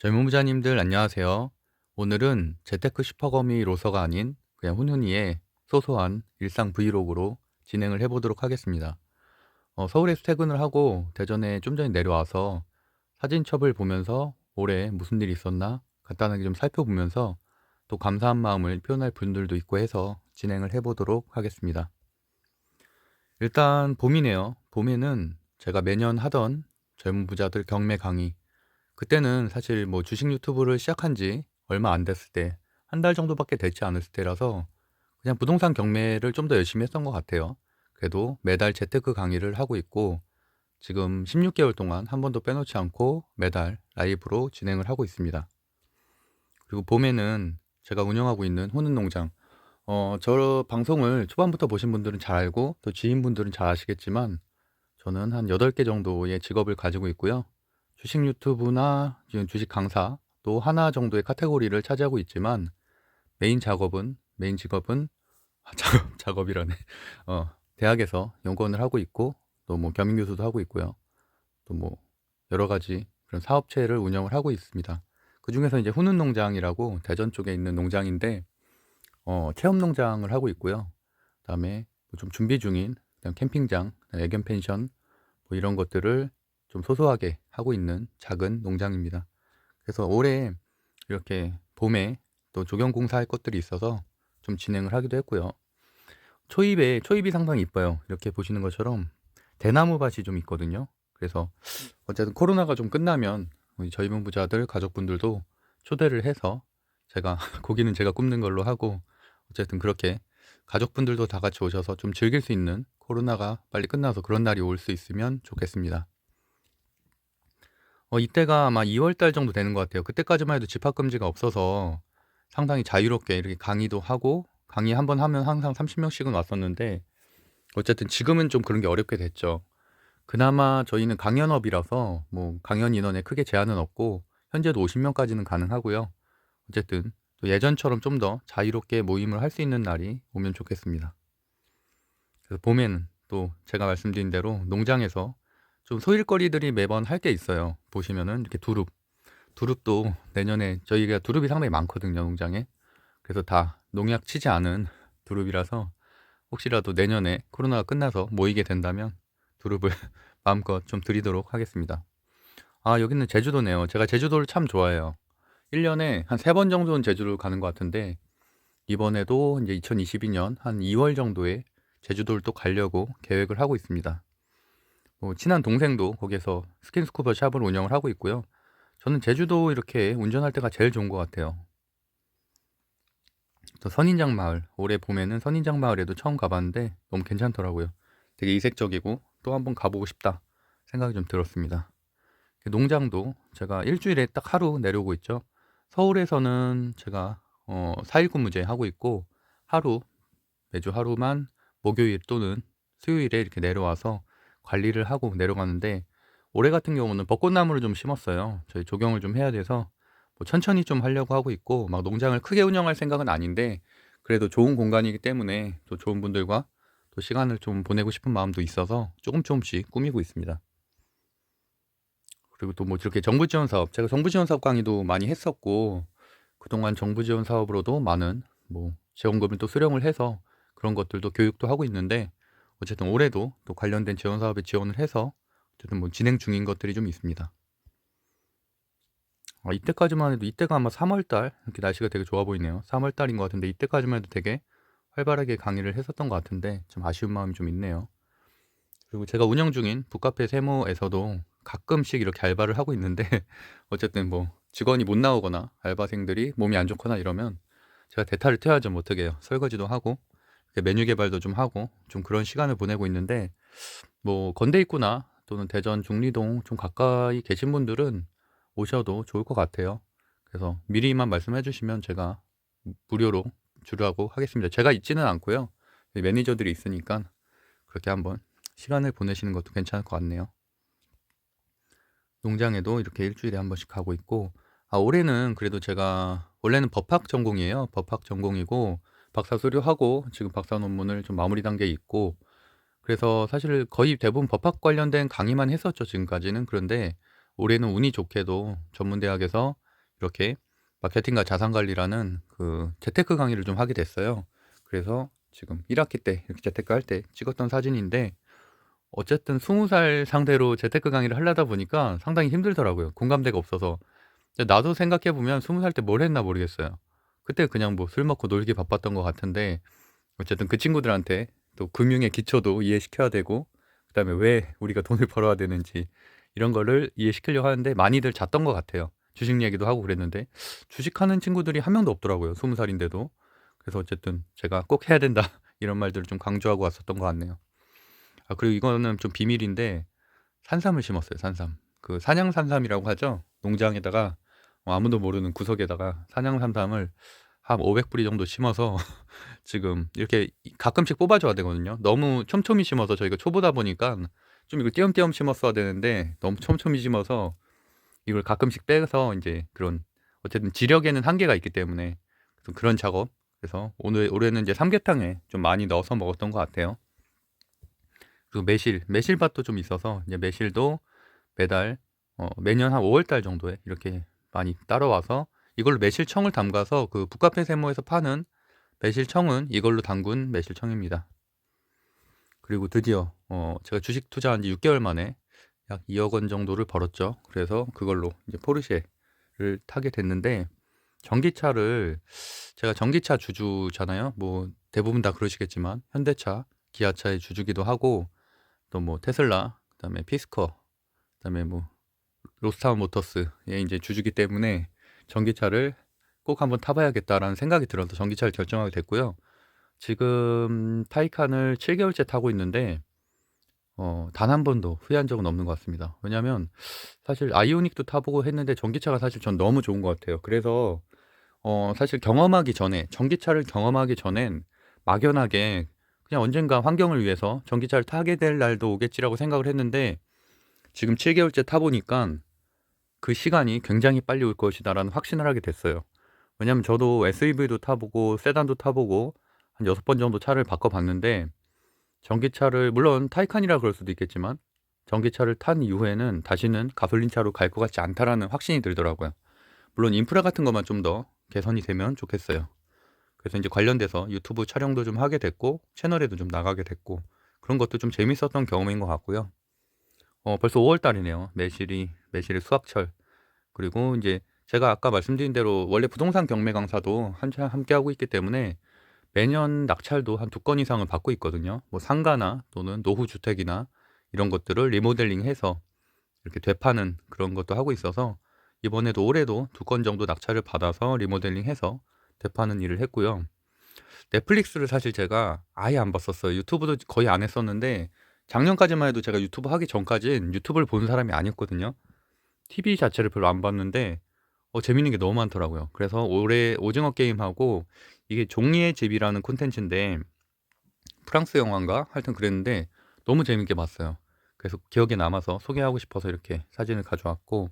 젊은 부자님들 안녕하세요. 오늘은 재테크 슈퍼거미로서가 아닌 그냥 훈훈이의 소소한 일상 브이로그로 진행을 해보도록 하겠습니다. 서울에서 퇴근을 하고 대전에 좀 전에 내려와서 사진첩을 보면서 올해 무슨 일이 있었나 간단하게 좀 살펴보면서 또 감사한 마음을 표현할 분들도 있고 해서 진행을 해보도록 하겠습니다. 일단 봄이네요. 봄에는 제가 매년 하던 젊은 부자들 경매 강의, 그때는 사실 뭐 주식 유튜브를 시작한 지 얼마 안 됐을 때, 한 달 정도밖에 되지 않았을 때라서 그냥 부동산 경매를 좀 더 열심히 했던 것 같아요. 그래도 매달 재테크 강의를 하고 있고 지금 16개월 동안 한 번도 빼놓지 않고 매달 라이브로 진행을 하고 있습니다. 그리고 봄에는 제가 운영하고 있는 호는 농장, 저 방송을 초반부터 보신 분들은 잘 알고 또 지인분들은 잘 아시겠지만 저는 한 8개 정도의 직업을 가지고 있고요. 주식 유튜브나 지금 주식 강사 또 하나 정도의 카테고리를 차지하고 있지만 메인 직업은 작업이라네. 대학에서 연구원을 하고 있고 또 뭐 겸임 교수도 하고 있고요. 또 뭐 여러 가지 그런 사업체를 운영을 하고 있습니다. 그중에서 이제 후는 농장이라고 대전 쪽에 있는 농장인데 체험 농장을 하고 있고요. 그다음에 뭐좀 준비 중인 그냥 캠핑장, 애견 펜션 뭐 이런 것들을 좀 소소하게 하고 있는 작은 농장입니다. 그래서 올해 이렇게 봄에 또 조경공사 할 것들이 있어서 좀 진행을 하기도 했고요. 초입이 상당히 이뻐요. 이렇게 보시는 것처럼 대나무 밭이 좀 있거든요. 그래서 어쨌든 코로나가 좀 끝나면 우리 젊은 부자들 가족분들도 초대를 해서 제가 고기는 제가 굽는 걸로 하고 어쨌든 그렇게 가족분들도 다 같이 오셔서 좀 즐길 수 있는, 코로나가 빨리 끝나서 그런 날이 올 수 있으면 좋겠습니다. 이때가 아마 2월 달 정도 되는 것 같아요. 그때까지만 해도 집합 금지가 없어서 상당히 자유롭게 이렇게 강의도 하고, 강의 한 번 하면 항상 30명씩은 왔었는데 어쨌든 지금은 좀 그런 게 어렵게 됐죠. 그나마 저희는 강연업이라서 뭐 강연 인원에 크게 제한은 없고 현재도 50명까지는 가능하고요. 어쨌든 또 예전처럼 좀 더 자유롭게 모임을 할 수 있는 날이 오면 좋겠습니다. 그래서 봄에는 또 제가 말씀드린 대로 농장에서 좀 소일거리들이 매번 할 게 있어요. 보시면은 이렇게 두릅도 내년에 저희가 두릅이 상당히 많거든요, 농장에. 그래서 다 농약 치지 않은 두릅이라서 혹시라도 내년에 코로나가 끝나서 모이게 된다면 두릅을 마음껏 좀 드리도록 하겠습니다. 아, 여기는 제주도네요. 제가 제주도를 참 좋아해요. 1년에 한 3번 정도는 제주를 가는 것 같은데 이번에도 이제 2022년 한 2월 정도에 제주도를 또 가려고 계획을 하고 있습니다. 친한 동생도 거기에서 스킨스쿠버 샵을 운영을 하고 있고요. 저는 제주도 이렇게 운전할 때가 제일 좋은 것 같아요. 또 선인장 마을, 올해 봄에는 선인장 마을에도 처음 가봤는데 너무 괜찮더라고요. 되게 이색적이고 또 한번 가보고 싶다 생각이 좀 들었습니다. 농장도 제가 일주일에 딱 하루 내려오고 있죠. 서울에서는 제가 4일 근무제 하고 있고 하루, 매주 하루만 목요일 또는 수요일에 이렇게 내려와서 관리를 하고 내려가는데, 올해 같은 경우는 벚꽃나무를 좀 심었어요. 저희 조경을 좀 해야 돼서 뭐 천천히 좀 하려고 하고 있고, 막 농장을 크게 운영할 생각은 아닌데 그래도 좋은 공간이기 때문에 또 좋은 분들과 또 시간을 좀 보내고 싶은 마음도 있어서 조금씩 꾸미고 있습니다. 그리고 또 뭐 이렇게 정부 지원 사업, 제가 정부 지원 사업 강의도 많이 했었고 그동안 정부 지원 사업으로도 많은 뭐 지원금을 또 수령을 해서 그런 것들도 교육도 하고 있는데 어쨌든 올해도 또 관련된 지원 사업에 지원을 해서 어쨌든 뭐 진행 중인 것들이 좀 있습니다. 이때까지만 해도, 이때가 아마 3월 달, 이렇게 날씨가 되게 좋아 보이네요. 3월 달인 것 같은데 이때까지만 해도 되게 활발하게 강의를 했었던 것 같은데 좀 아쉬운 마음이 좀 있네요. 그리고 제가 운영 중인 북카페 세모에서도 가끔씩 이렇게 알바를 하고 있는데 어쨌든 뭐 직원이 못 나오거나 알바생들이 몸이 안 좋거나 이러면 제가 대타를 태워야죠. 뭐 어떻게 해요. 설거지도 하고 이렇게 메뉴 개발도 좀 하고 좀 그런 시간을 보내고 있는데, 뭐 건대 입구나 또는 대전 중리동 좀 가까이 계신 분들은 오셔도 좋을 것 같아요. 그래서 미리만 말씀해 주시면 제가 무료로 주려고 하겠습니다. 제가 있지는 않고요. 매니저들이 있으니까 그렇게 한번 시간을 보내시는 것도 괜찮을 것 같네요. 농장에도 이렇게 일주일에 한 번씩 가고 있고, 올해는 그래도 제가 원래는 법학 전공이에요. 법학 전공이고 박사 수료하고 지금 박사 논문을 좀 마무리 단계에 있고, 그래서 사실 거의 대부분 법학 관련된 강의만 했었죠, 지금까지는. 그런데 올해는 운이 좋게도 전문대학에서 이렇게 마케팅과 자산 관리라는 그 재테크 강의를 좀 하게 됐어요. 그래서 지금 1학기 때 이렇게 재테크 할 때 찍었던 사진인데, 어쨌든 20살 상대로 재테크 강의를 하려다 보니까 상당히 힘들더라고요. 공감대가 없어서. 근데 나도 생각해 보면 20살 때 뭘 했나 모르겠어요. 그때 그냥 뭐 술 먹고 놀기 바빴던 것 같은데, 어쨌든 그 친구들한테 또 금융의 기초도 이해시켜야 되고, 그다음에 왜 우리가 돈을 벌어야 되는지 이런 거를 이해시키려고 하는데 많이들 잤던 것 같아요. 주식 얘기도 하고 그랬는데 주식하는 친구들이 한 명도 없더라고요. 20살인데도. 그래서 어쨌든 제가 꼭 해야 된다 이런 말들을 좀 강조하고 왔었던 것 같네요. 아, 그리고 이거는 좀 비밀인데 산삼을 심었어요. 산삼. 그 사냥 산삼이라고 하죠. 농장에다가 아무도 모르는 구석에다가 사냥 산삼을 한 500뿌리 정도 심어서 지금 이렇게 가끔씩 뽑아줘야 되거든요. 너무 촘촘히 심어서 저희가 초보다 보니까 좀 이걸 띄엄띄엄 심었어야 되는데 너무 촘촘히 심어서 이걸 가끔씩 빼서 이제 그런, 어쨌든 지력에는 한계가 있기 때문에 그런 작업. 그래서 올해는 이제 삼계탕에 좀 많이 넣어서 먹었던 것 같아요. 그리고 매실밭도 좀 있어서 이제 매실도 매달 매년 한 5월 달 정도에 이렇게 많이 따라와서 이걸로 매실청을 담가서 그 북카페 세모에서 파는 매실청은 이걸로 담근 매실청입니다. 그리고 드디어 제가 주식 투자한 지 6개월 만에 약 2억 원 정도를 벌었죠. 그래서 그걸로 이제 포르쉐를 타게 됐는데, 전기차를, 제가 전기차 주주잖아요. 뭐 대부분 다 그러시겠지만 현대차, 기아차의 주주기도 하고, 또 뭐 테슬라, 그다음에 피스커, 그다음에 뭐 로스타운 모터스의 이제 주주기 때문에 전기차를 꼭 한번 타봐야겠다라는 생각이 들어서 전기차를 결정하게 됐고요. 지금 타이칸을 7개월째 타고 있는데 단 한 번도 후회한 적은 없는 것 같습니다. 왜냐하면 사실 아이오닉도 타보고 했는데 전기차가 사실 전 너무 좋은 것 같아요. 그래서 사실 전기차를 경험하기 전엔 막연하게 그냥 언젠가 환경을 위해서 전기차를 타게 될 날도 오겠지라고 생각을 했는데, 지금 7개월째 타보니까 그 시간이 굉장히 빨리 올 것이다라는 확신을 하게 됐어요. 왜냐면 저도 SUV도 타보고 세단도 타보고 한 6번 정도 차를 바꿔봤는데, 전기차를, 물론 타이칸이라 그럴 수도 있겠지만 전기차를 탄 이후에는 다시는 가솔린차로 갈 것 같지 않다라는 확신이 들더라고요. 물론 인프라 같은 것만 좀 더 개선이 되면 좋겠어요. 그래서 이제 관련돼서 유튜브 촬영도 좀 하게 됐고 채널에도 좀 나가게 됐고, 그런 것도 좀 재밌었던 경험인 것 같고요. 벌써 5월 달이네요. 매실이 수확철. 그리고 이제 제가 아까 말씀드린 대로 원래 부동산 경매 강사도 한참 함께 하고 있기 때문에 매년 낙찰도 한 2건 이상을 받고 있거든요. 뭐 상가나 또는 노후 주택이나 이런 것들을 리모델링해서 이렇게 되파는 그런 것도 하고 있어서, 이번에도 올해도 2건 정도 낙찰을 받아서 리모델링해서 되파는 일을 했고요. 넷플릭스를 사실 제가 아예 안 봤었어요. 유튜브도 거의 안 했었는데 작년까지만 해도 제가 유튜브 하기 전까진 유튜브를 보는 사람이 아니었거든요. TV 자체를 별로 안 봤는데 재밌는 게 너무 많더라고요. 그래서 올해 오징어 게임하고, 이게 종이의 집이라는 콘텐츠인데 프랑스 영화인가 하여튼 그랬는데 너무 재밌게 봤어요. 그래서 기억에 남아서 소개하고 싶어서 이렇게 사진을 가져왔고,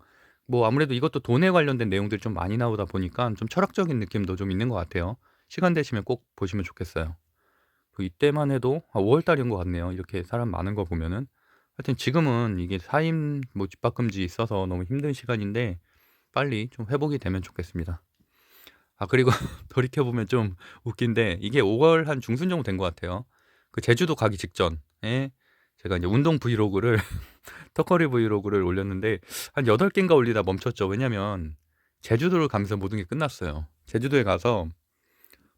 뭐 아무래도 이것도 돈에 관련된 내용들이 좀 많이 나오다 보니까 좀 철학적인 느낌도 좀 있는 것 같아요. 시간 되시면 꼭 보시면 좋겠어요. 이때만 해도 5월 달인 것 같네요. 이렇게 사람 많은 거 보면은. 하여튼 지금은 이게 사임 뭐 집합금지 있어서 너무 힘든 시간인데 빨리 좀 회복이 되면 좋겠습니다. 아, 그리고 돌이켜보면 좀 웃긴데 이게 5월 한 중순 정도 된 것 같아요. 그 제주도 가기 직전에 제가 이제 운동 브이로그를 턱걸이 브이로그를 올렸는데 한 8개인가 올리다 멈췄죠. 왜냐면 제주도를 가면서 모든 게 끝났어요. 제주도에 가서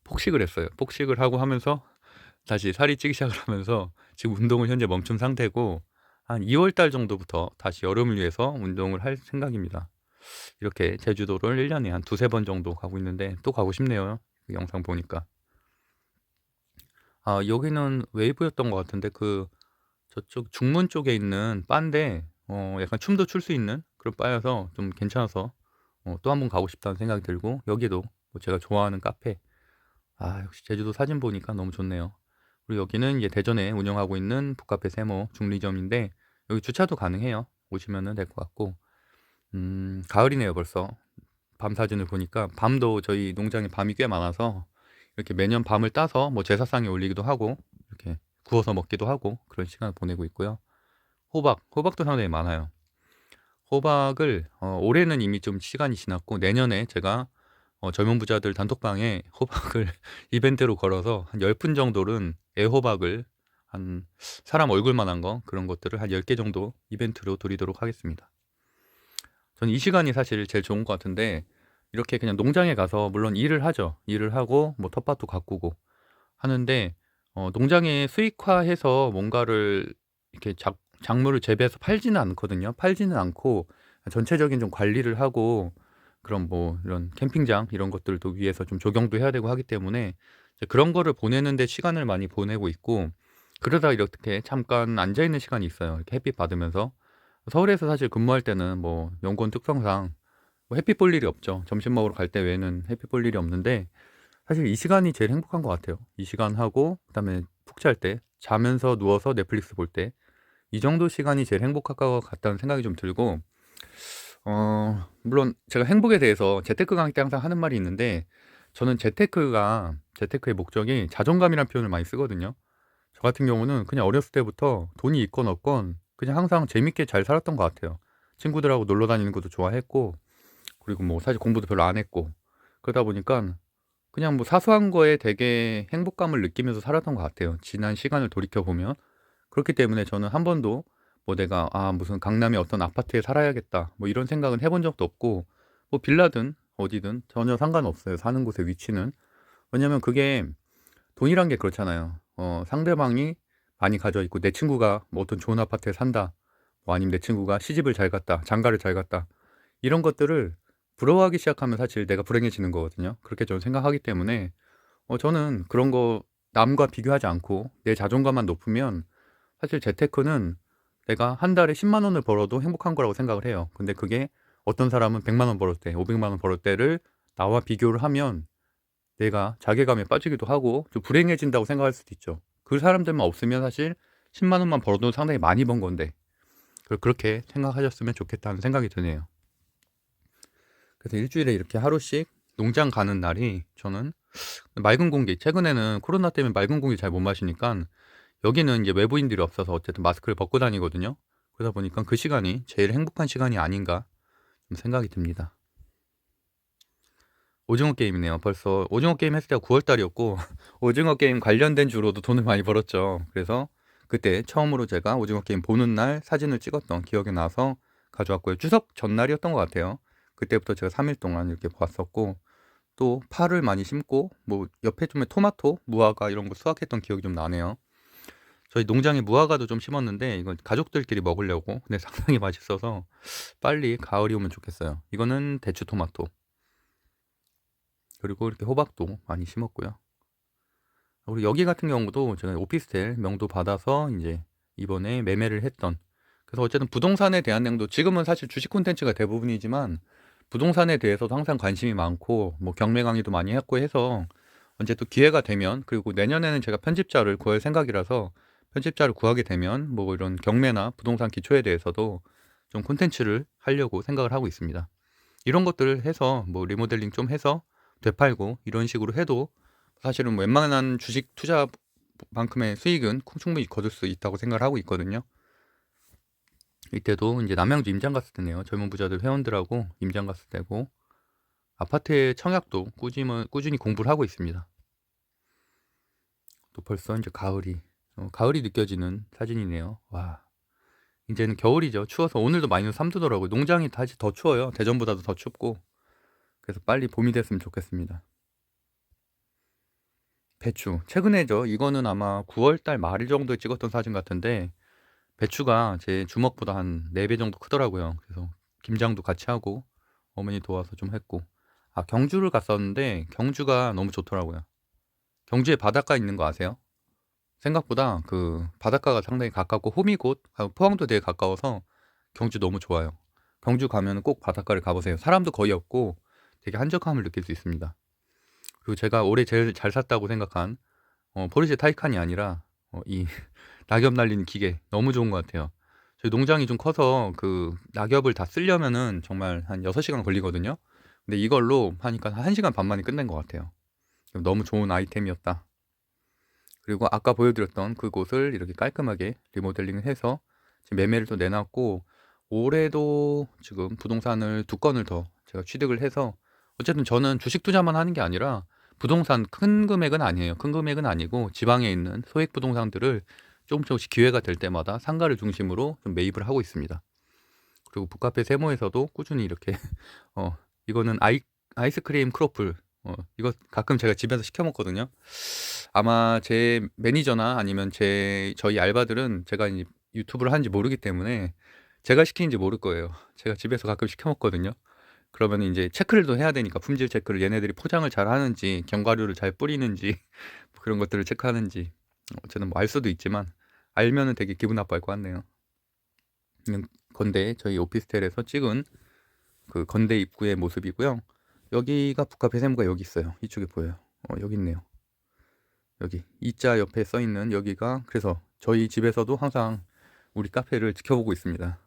폭식을 했어요. 폭식을 하고 하면서 다시 살이 찌기 시작을 하면서 지금 운동은 현재 멈춘 상태고, 한 2월 달 정도부터 다시 여름을 위해서 운동을 할 생각입니다. 이렇게 제주도를 1년에 한 두세 번 정도 가고 있는데 또 가고 싶네요. 그 영상 보니까. 아, 여기는 웨이브였던 것 같은데 그 저쪽 중문 쪽에 있는 바인데 약간 춤도 출 수 있는 그런 바여서 좀 괜찮아서 또 한 번 가고 싶다는 생각이 들고, 여기도 뭐 제가 좋아하는 카페. 아, 역시 제주도 사진 보니까 너무 좋네요. 그리고 여기는 이제 대전에 운영하고 있는 북카페 세모 중리점인데 여기 주차도 가능해요. 오시면은 될 것 같고, 가을이네요 벌써. 밤 사진을 보니까 밤도 저희 농장에 밤이 꽤 많아서 이렇게 매년 밤을 따서 뭐 제사상에 올리기도 하고 이렇게 구워서 먹기도 하고 그런 시간을 보내고 있고요. 호박도 상당히 많아요. 호박을 올해는 이미 좀 시간이 지났고, 내년에 제가 젊은 부자들 단톡방에 호박을 이벤트로 걸어서 한 10분 정도는 애호박을, 한 사람 얼굴만한 거, 그런 것들을 한 10개 정도 이벤트로 드리도록 하겠습니다. 저는 이 시간이 사실 제일 좋은 것 같은데, 이렇게 그냥 농장에 가서 물론 일을 하죠. 일을 하고 뭐 텃밭도 가꾸고 하는데, 농장에 수익화해서 뭔가를 이렇게 작물을 재배해서 팔지는 않거든요. 팔지는 않고 전체적인 좀 관리를 하고, 그런 뭐 이런 캠핑장 이런 것들도 위해서 좀 조경도 해야 되고 하기 때문에 이제 그런 거를 보내는데 시간을 많이 보내고 있고, 그러다 이렇게 잠깐 앉아 있는 시간이 있어요. 이렇게 햇빛 받으면서. 서울에서 사실 근무할 때는 뭐 연구원 특성상 뭐 햇빛 볼 일이 없죠. 점심 먹으러 갈 때 외에는 햇빛 볼 일이 없는데, 사실 이 시간이 제일 행복한 것 같아요. 이 시간 하고 그다음에 푹 잘 때, 자면서 누워서 넷플릭스 볼 때, 이 정도 시간이 제일 행복할 것 같다는 생각이 좀 들고, 물론 제가 행복에 대해서 재테크 강의 때 항상 하는 말이 있는데, 저는 재테크의 목적이 자존감이라는 표현을 많이 쓰거든요. 저 같은 경우는 그냥 어렸을 때부터 돈이 있건 없건 그냥 항상 재밌게 잘 살았던 것 같아요. 친구들하고 놀러 다니는 것도 좋아했고, 그리고 뭐 사실 공부도 별로 안 했고, 그러다 보니까 그냥 뭐 사소한 거에 되게 행복감을 느끼면서 살았던 것 같아요. 지난 시간을 돌이켜 보면. 그렇기 때문에 저는 한 번도 뭐 내가 무슨 강남의 어떤 아파트에 살아야겠다 뭐 이런 생각은 해본 적도 없고, 뭐 빌라든 어디든 전혀 상관없어요, 사는 곳의 위치는. 왜냐면 그게, 돈이란 게 그렇잖아요. 상대방이 많이 가져 있고 내 친구가 뭐 어떤 좋은 아파트에 산다, 뭐 아니면 내 친구가 시집을 잘 갔다, 장가를 잘 갔다, 이런 것들을 부러워하기 시작하면 사실 내가 불행해지는 거거든요. 그렇게 저는 생각하기 때문에 저는 그런 거 남과 비교하지 않고 내 자존감만 높으면, 사실 재테크는 내가 한 달에 10만 원을 벌어도 행복한 거라고 생각을 해요. 근데 그게 어떤 사람은 100만 원 벌을 때, 500만 원 벌을 때를 나와 비교를 하면 내가 자괴감에 빠지기도 하고 좀 불행해진다고 생각할 수도 있죠. 그 사람들만 없으면 사실 10만 원만 벌어도 상당히 많이 번 건데, 그렇게 생각하셨으면 좋겠다는 생각이 드네요. 그래서 일주일에 이렇게 하루씩 농장 가는 날이, 저는 맑은 공기, 최근에는 코로나 때문에 맑은 공기 잘 못 마시니까 여기는 이제 외부인들이 없어서 어쨌든 마스크를 벗고 다니거든요. 그러다 보니까 그 시간이 제일 행복한 시간이 아닌가 좀 생각이 듭니다. 오징어 게임이네요. 벌써 오징어 게임 했을 때가 9월 달이었고 오징어 게임 관련된 주로도 돈을 많이 벌었죠. 그래서 그때 처음으로 제가 오징어 게임 보는 날 사진을 찍었던 기억이 나서 가져왔고요. 추석 전날이었던 것 같아요. 그때부터 제가 3일 동안 이렇게 봤었고, 또 파를 많이 심고 뭐 옆에 좀 토마토, 무화과 이런 거 수확했던 기억이 좀 나네요. 저희 농장에 무화과도 좀 심었는데 이건 가족들끼리 먹으려고. 근데 상당히 맛있어서 빨리 가을이 오면 좋겠어요. 이거는 대추 토마토. 그리고 이렇게 호박도 많이 심었고요. 우리 여기 같은 경우도 제가 오피스텔 명도 받아서 이제 이번에 매매를 했던, 그래서 어쨌든 부동산에 대한 내용도, 지금은 사실 주식 콘텐츠가 대부분이지만 부동산에 대해서도 항상 관심이 많고 뭐 경매 강의도 많이 했고 해서, 언제 또 기회가 되면, 그리고 내년에는 제가 편집자를 구할 생각이라서 편집자를 구하게 되면 뭐 이런 경매나 부동산 기초에 대해서도 좀 콘텐츠를 하려고 생각을 하고 있습니다. 이런 것들을 해서 뭐 리모델링 좀 해서 되팔고 이런 식으로 해도 사실은 뭐 웬만한 주식 투자만큼의 수익은 충분히 거둘 수 있다고 생각을 하고 있거든요. 이때도 이제 남양주 임장 갔을 때네요. 젊은 부자들 회원들하고 임장 갔을 때고, 아파트의 청약도 꾸준히 공부를 하고 있습니다. 또 벌써 이제 가을이 느껴지는 사진이네요. 와, 이제는 겨울이죠. 추워서 오늘도 마이너스 3도더라고요. 농장이 다시 더 추워요. 대전보다도 더 춥고. 그래서 빨리 봄이 됐으면 좋겠습니다. 배추 최근에죠. 이거는 아마 9월 달 말 정도에 찍었던 사진 같은데, 배추가 제 주먹보다 한 4배 정도 크더라고요. 그래서 김장도 같이 하고 어머니 도와서 좀 했고, 경주를 갔었는데 경주가 너무 좋더라고요. 경주에 바닷가 있는 거 아세요? 생각보다 그 바닷가가 상당히 가깝고 호미곶, 포항도 되게 가까워서 경주 너무 좋아요. 경주 가면 꼭 바닷가를 가보세요. 사람도 거의 없고 되게 한적함을 느낄 수 있습니다. 그리고 제가 올해 제일 잘 샀다고 생각한 포르쉐 타이칸이 아니라 이 낙엽 날리는 기계, 너무 좋은 것 같아요. 저희 농장이 좀 커서 그 낙엽을 다 쓸려면은 정말 한 6시간 걸리거든요. 근데 이걸로 하니까 한 1시간 반 만에 끝낸 것 같아요. 너무 좋은 아이템이었다. 그리고 아까 보여드렸던 그곳을 이렇게 깔끔하게 리모델링을 해서 지금 매매를 또 내놨고, 올해도 지금 부동산을 2건을 더 제가 취득을 해서 어쨌든 저는 주식 투자만 하는 게 아니라 부동산 큰 금액은 아니에요. 큰 금액은 아니고 지방에 있는 소액 부동산들을 조금씩 기회가 될 때마다 상가를 중심으로 좀 매입을 하고 있습니다. 그리고 북카페 세모에서도 꾸준히 이렇게 어 이거는 아이스크림 크로플 이거 가끔 제가 집에서 시켜 먹거든요. 아마 제 매니저나 아니면 저희 알바들은 제가 이제 유튜브를 하는지 모르기 때문에 제가 시키는지 모를 거예요. 제가 집에서 가끔 시켜 먹거든요. 그러면 이제 체크를 또 해야 되니까 품질 체크를 얘네들이 포장을 잘 하는지 견과류를 잘 뿌리는지 뭐 그런 것들을 체크하는지 어쨌든 뭐 알 수도 있지만 알면은 되게 기분 나빠할 것 같네요. 건대 저희 오피스텔에서 찍은 그 건대 입구의 모습이고요. 여기가 북카페 세모가 여기 있어요. 이쪽에 보여요. 여기 있네요. 여기 이자 옆에 써 있는 여기가 그래서 저희 집에서도 항상 우리 카페를 지켜보고 있습니다.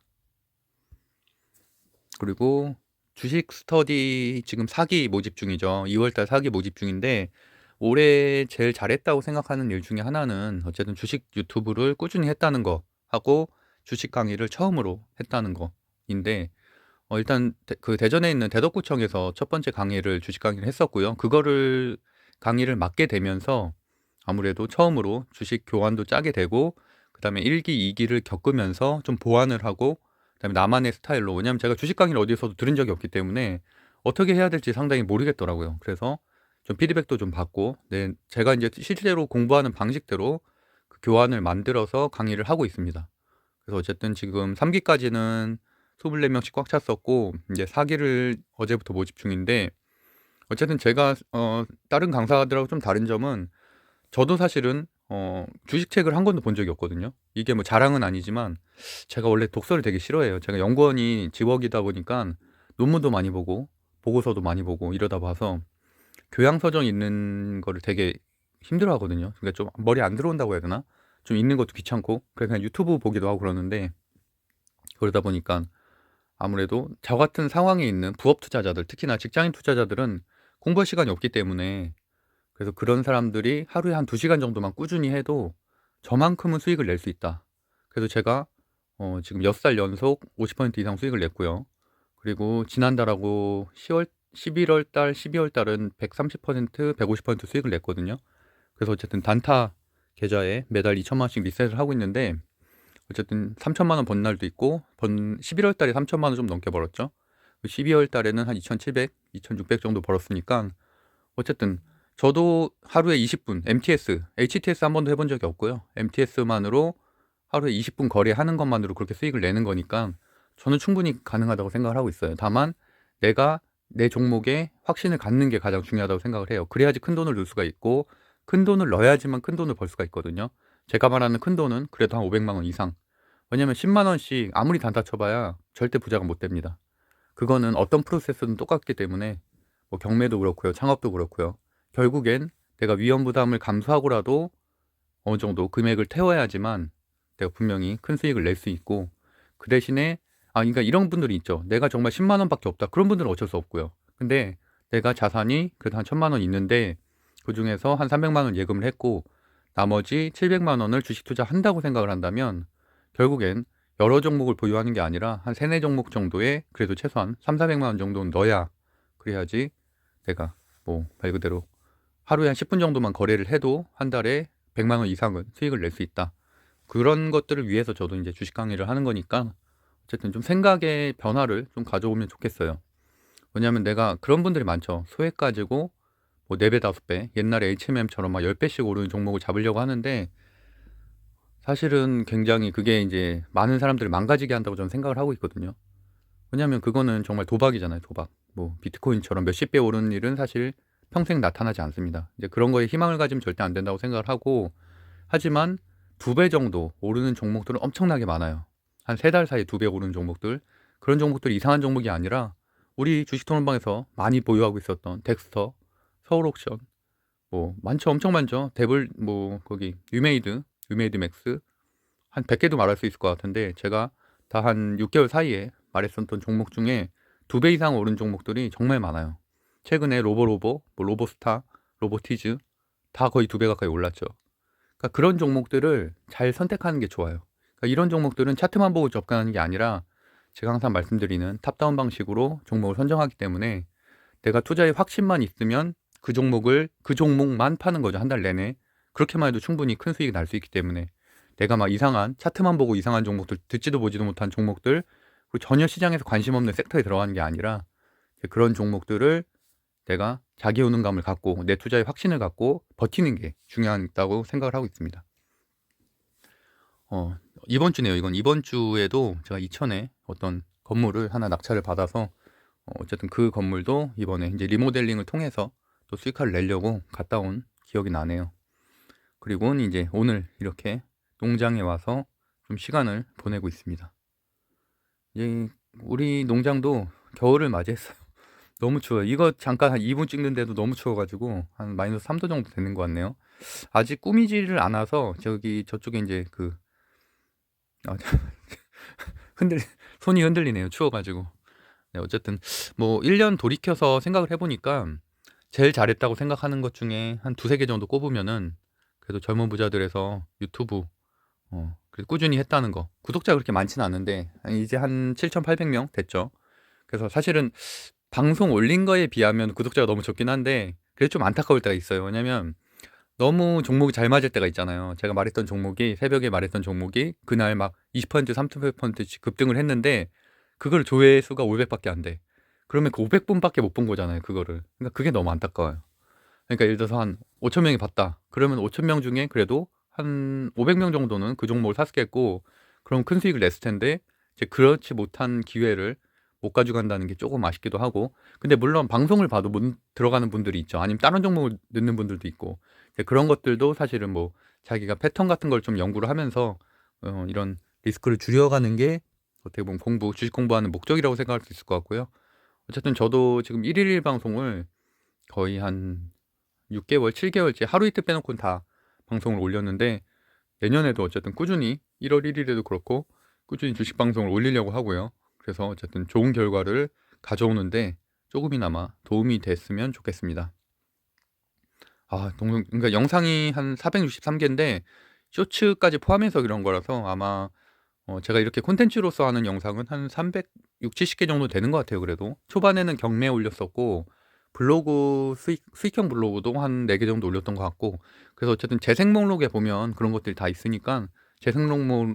그리고 주식 스터디 지금 4기 모집 중이죠. 2월달 4기 모집 중인데 올해 제일 잘했다고 생각하는 일 중에 하나는 어쨌든 주식 유튜브를 꾸준히 했다는 거 하고 주식 강의를 처음으로 했다는 거인데 일단 그 대전에 있는 대덕구청에서 첫 번째 강의를 주식 강의를 했었고요. 그거를 강의를 맡게 되면서 아무래도 처음으로 주식 교환도 짜게 되고 그다음에 1기, 2기를 겪으면서 좀 보완을 하고 그다음에 나만의 스타일로 왜냐하면 제가 주식 강의를 어디에서도 들은 적이 없기 때문에 어떻게 해야 될지 상당히 모르겠더라고요. 그래서 좀 피드백도 좀 받고 제가 이제 실제로 공부하는 방식대로 그 교환을 만들어서 강의를 하고 있습니다. 그래서 어쨌든 지금 3기까지는 24명씩 꽉 찼었고 이제 4기를 어제부터 모집 중인데 어쨌든 제가 다른 강사들하고 좀 다른 점은 저도 사실은 주식책을 한 권도 본 적이 없거든요. 이게 뭐 자랑은 아니지만 제가 원래 독서를 되게 싫어해요. 제가 연구원이 직업이다 보니까 논문도 많이 보고 보고서도 많이 보고 이러다 봐서 교양 서적 읽는 거를 되게 힘들어하거든요. 그러니까 좀 머리 안 들어온다고 해야 되나? 좀 읽는 것도 귀찮고 그래서 그냥 유튜브 보기도 하고 그러는데 그러다 보니까 아무래도 저 같은 상황에 있는 부업 투자자들, 특히나 직장인 투자자들은 공부할 시간이 없기 때문에 그래서 그런 사람들이 하루에 한 2시간 정도만 꾸준히 해도 저만큼은 수익을 낼 수 있다. 그래서 제가 지금 6살 연속 50% 이상 수익을 냈고요. 그리고 지난달하고 11월 달, 12월 달은 130%, 150% 수익을 냈거든요. 그래서 어쨌든 단타 계좌에 매달 2천만 원씩 리셋을 하고 있는데 어쨌든 3천만 원 번 날도 있고 11월 달에 3천만 원 좀 넘게 벌었죠. 12월 달에는 한 2,700, 2,600 정도 벌었으니까 어쨌든 저도 하루에 20분 MTS, HTS 한 번도 해본 적이 없고요. MTS만으로 하루에 20분 거래하는 것만으로 그렇게 수익을 내는 거니까 저는 충분히 가능하다고 생각을 하고 있어요. 다만 내가 내 종목에 확신을 갖는 게 가장 중요하다고 생각을 해요. 그래야지 큰 돈을 넣을 수가 있고 큰 돈을 넣어야지만 큰 돈을 벌 수가 있거든요. 제가 말하는 큰 돈은 그래도 한 500만 원 이상. 왜냐면 10만 원씩 아무리 단타 쳐봐야 절대 부자가 못 됩니다. 그거는 어떤 프로세스든 똑같기 때문에 뭐 경매도 그렇고요. 창업도 그렇고요. 결국엔 내가 위험 부담을 감수하고라도 어느 정도 금액을 태워야지만 내가 분명히 큰 수익을 낼 수 있고 그 대신에 그러니까 이런 분들이 있죠. 내가 정말 10만 원밖에 없다. 그런 분들은 어쩔 수 없고요. 근데 내가 자산이 그래도 한 1,000만 원 있는데 그중에서 한 300만 원 예금을 했고 나머지 700만 원을 주식 투자한다고 생각을 한다면 결국엔 여러 종목을 보유하는 게 아니라 한 3, 4종목 정도에 그래도 최소한 3, 400만 원 정도는 넣어야 그래야지 내가 뭐 말 그대로 하루에 한 10분 정도만 거래를 해도 한 달에 100만 원 이상은 수익을 낼 수 있다. 그런 것들을 위해서 저도 이제 주식 강의를 하는 거니까 어쨌든 좀 생각의 변화를 좀 가져오면 좋겠어요. 왜냐하면 내가 그런 분들이 많죠. 소액 가지고 뭐 4배, 5배 옛날에 HMM처럼 막 10배씩 오르는 종목을 잡으려고 하는데 사실은 굉장히 그게 이제 많은 사람들을 망가지게 한다고 저는 생각을 하고 있거든요. 왜냐하면 그거는 정말 도박이잖아요, 도박. 뭐 비트코인처럼 몇십 배 오르는 일은 사실 평생 나타나지 않습니다. 이제 그런 거에 희망을 가지면 절대 안 된다고 생각을 하고 하지만 2배 정도 오르는 종목들은 엄청나게 많아요. 한 3달 사이에 2배 오르는 종목들. 그런 종목들이 이상한 종목이 아니라 우리 주식토론방에서 많이 보유하고 있었던 덱스터, 서울옥션 뭐 많죠. 엄청 많죠. 뭐 거기 유메이드 맥스 한 100개도 말할 수 있을 것 같은데 제가 다 한 6개월 사이에 말했었던 종목 중에 2배 이상 오른 종목들이 정말 많아요. 최근에 뭐 로보스타, 로보티즈 다 거의 2배 가까이 올랐죠. 그러니까 그런 종목들을 잘 선택하는 게 좋아요. 그러니까 이런 종목들은 차트만 보고 접근하는 게 아니라 제가 항상 말씀드리는 탑다운 방식으로 종목을 선정하기 때문에 내가 투자에 확신만 있으면 그 종목만 파는 거죠. 한 달 내내. 그렇게만 해도 충분히 큰 수익이 날 수 있기 때문에 내가 막 이상한 차트만 보고 이상한 종목들, 듣지도 보지도 못한 종목들, 그리고 전혀 시장에서 관심 없는 섹터에 들어가는 게 아니라 그런 종목들을 내가 자기 효능감을 갖고 내 투자에 확신을 갖고 버티는 게 중요하다고 생각을 하고 있습니다. 이번 주네요. 이번 주에도 제가 이천에 어떤 건물을 하나 낙찰을 받아서 어쨌든 그 건물도 이번에 이제 리모델링을 통해서 또 수익화를 내려고 갔다 온 기억이 나네요. 그리고 이제 오늘 이렇게 농장에 와서 좀 시간을 보내고 있습니다. 이제 우리 농장도 겨울을 맞이했어요. 너무 추워요. 이거 잠깐 한 2분 찍는데도 너무 추워가지고 한 마이너스 3도 정도 되는 것 같네요. 아직 꾸미지를 않아서 저쪽에 이제 아, 흔들 손이 흔들리네요. 추워가지고. 네, 어쨌든 뭐 1년 돌이켜서 생각을 해보니까 제일 잘했다고 생각하는 것 중에 한 두세 개 정도 꼽으면은 그래도 젊은 부자들에서 유튜브 그래도 꾸준히 했다는 거. 구독자가 그렇게 많지는 않은데 이제 한 7,800명 됐죠. 그래서 사실은 방송 올린 거에 비하면 구독자가 너무 적긴 한데 그래도 좀 안타까울 때가 있어요. 왜냐면 너무 종목이 잘 맞을 때가 있잖아요. 제가 말했던 종목이, 새벽에 말했던 종목이 그날 막 20%, 30%씩 급등을 했는데 그걸 조회수가 500밖에 안 돼. 그러면 그 500분밖에 못 본 거잖아요, 그거를. 그러니까 그게 너무 안타까워요. 그러니까 예를 들어서 한 5천 명이 봤다. 그러면 5천 명 중에 그래도 한 500명 정도는 그 종목을 샀겠고, 그럼 큰 수익을 냈을 텐데 이제 그렇지 못한 기회를 못 가져간다는 게 조금 아쉽기도 하고. 근데 물론 방송을 봐도 못 들어가는 분들이 있죠. 아니면 다른 종목을 넣는 분들도 있고. 이제 그런 것들도 사실은 뭐 자기가 패턴 같은 걸 좀 연구를 하면서 이런 리스크를 줄여가는 게 어떻게 보면 주식 공부하는 목적이라고 생각할 수 있을 것 같고요. 어쨌든 저도 지금 1일 방송을 거의 한 6개월, 7개월째 하루 이틀 빼놓고는 다 방송을 올렸는데 내년에도 어쨌든 꾸준히 1월 1일에도 그렇고 꾸준히 주식 방송을 올리려고 하고요. 그래서 어쨌든 좋은 결과를 가져오는데 조금이나마 도움이 됐으면 좋겠습니다. 그러니까 영상이 한 463개인데 쇼츠까지 포함해서 그런 거라서 아마 제가 이렇게 콘텐츠로서 하는 영상은 한 360, 70개 정도 되는 것 같아요. 그래도 초반에는 경매 올렸었고 블로그 수익형 블로그도 한 4개 정도 올렸던 것 같고, 그래서 어쨌든 재생 목록에 보면 그런 것들이 다 있으니까 재생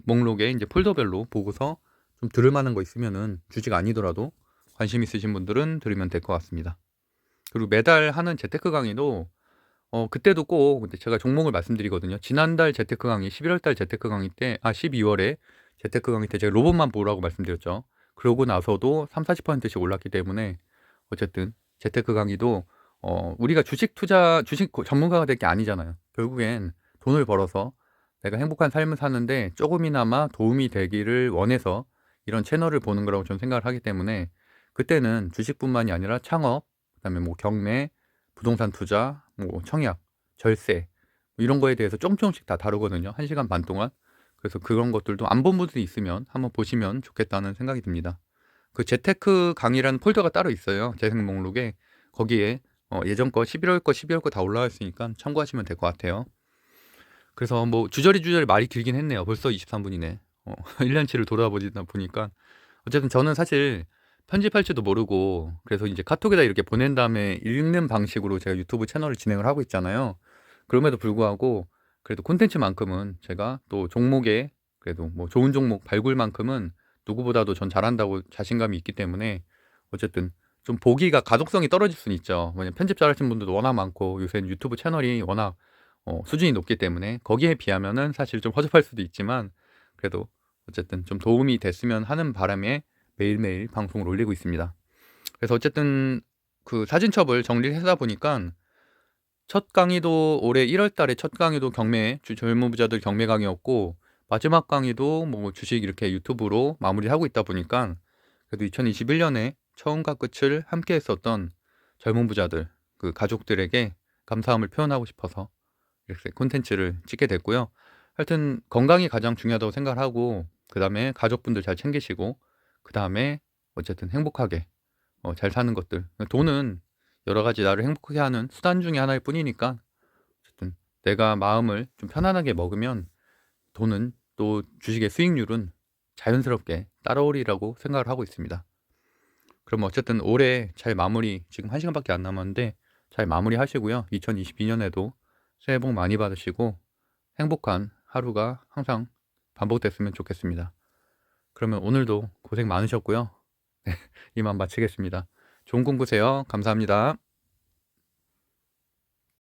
목록에 이제 폴더별로 보고서 좀 들을 만한 거 있으면은 주식 아니더라도 관심 있으신 분들은 들으면 될 것 같습니다. 그리고 매달 하는 재테크 강의도 그때도 꼭 근데 제가 종목을 말씀드리거든요. 지난달 재테크 강의, 11월 달 재테크 강의 때, 12월에 재테크 강의 때 제가 로봇만 보라고 말씀드렸죠. 그러고 나서도 3, 40%씩 올랐기 때문에 어쨌든 재테크 강의도 우리가 주식 전문가가 될 게 아니잖아요. 결국엔 돈을 벌어서 내가 행복한 삶을 사는데 조금이나마 도움이 되기를 원해서 이런 채널을 보는 거라고 저는 생각을 하기 때문에 그때는 주식뿐만이 아니라 창업, 그다음에 뭐 경매, 부동산 투자, 뭐 청약, 절세 뭐 이런 거에 대해서 조금씩 다 다루거든요. 1시간 반 동안. 그래서 그런 것들도 안 본 분들이 있으면 한번 보시면 좋겠다는 생각이 듭니다. 그 재테크 강의라는 폴더가 따로 있어요. 재생 목록에. 거기에 예전 거 11월 거 12월 거 다 올라와 있으니까 참고하시면 될 것 같아요. 그래서 뭐 주저리 말이 길긴 했네요. 벌써 23분이네. 1년치를 돌아보다 보니까 어쨌든 저는 사실 편집할 줄도 모르고 그래서 이제 카톡에다 이렇게 보낸 다음에 읽는 방식으로 제가 유튜브 채널을 진행을 하고 있잖아요. 그럼에도 불구하고 그래도 콘텐츠만큼은 제가 또 종목에 그래도 뭐 좋은 종목 발굴만큼은 누구보다도 전 잘한다고 자신감이 있기 때문에 어쨌든 좀 보기가 가독성이 떨어질 수는 있죠. 왜냐면 편집 잘하시는 분들도 워낙 많고 요새는 유튜브 채널이 워낙 수준이 높기 때문에 거기에 비하면은 사실 좀 허접할 수도 있지만 그래도 어쨌든 좀 도움이 됐으면 하는 바람에 매일매일 방송을 올리고 있습니다. 그래서 어쨌든 그 사진첩을 정리를 하다 보니까 첫 강의도 올해 1월 달에 첫 강의도 젊은 부자들 경매 강의였고 마지막 강의도 뭐 주식 이렇게 유튜브로 마무리하고 있다 보니까 그래도 2021년에 처음과 끝을 함께 했었던 젊은 부자들, 그 가족들에게 감사함을 표현하고 싶어서 이렇게 콘텐츠를 찍게 됐고요. 하여튼 건강이 가장 중요하다고 생각을 하고 그 다음에 가족분들 잘 챙기시고 그 다음에 어쨌든 행복하게 잘 사는 것들. 돈은 여러 가지 나를 행복하게 하는 수단 중에 하나일 뿐이니까 어쨌든 내가 마음을 좀 편안하게 먹으면 돈은 또 주식의 수익률은 자연스럽게 따라오리라고 생각을 하고 있습니다. 그럼 어쨌든 올해 잘 마무리, 지금 1시간밖에 안 남았는데 잘 마무리하시고요. 2022년에도 새해 복 많이 받으시고 행복한 하루가 항상 반복됐으면 좋겠습니다. 그러면 오늘도 고생 많으셨고요. 이만 마치겠습니다. 좋은 꿈 꾸세요. 감사합니다.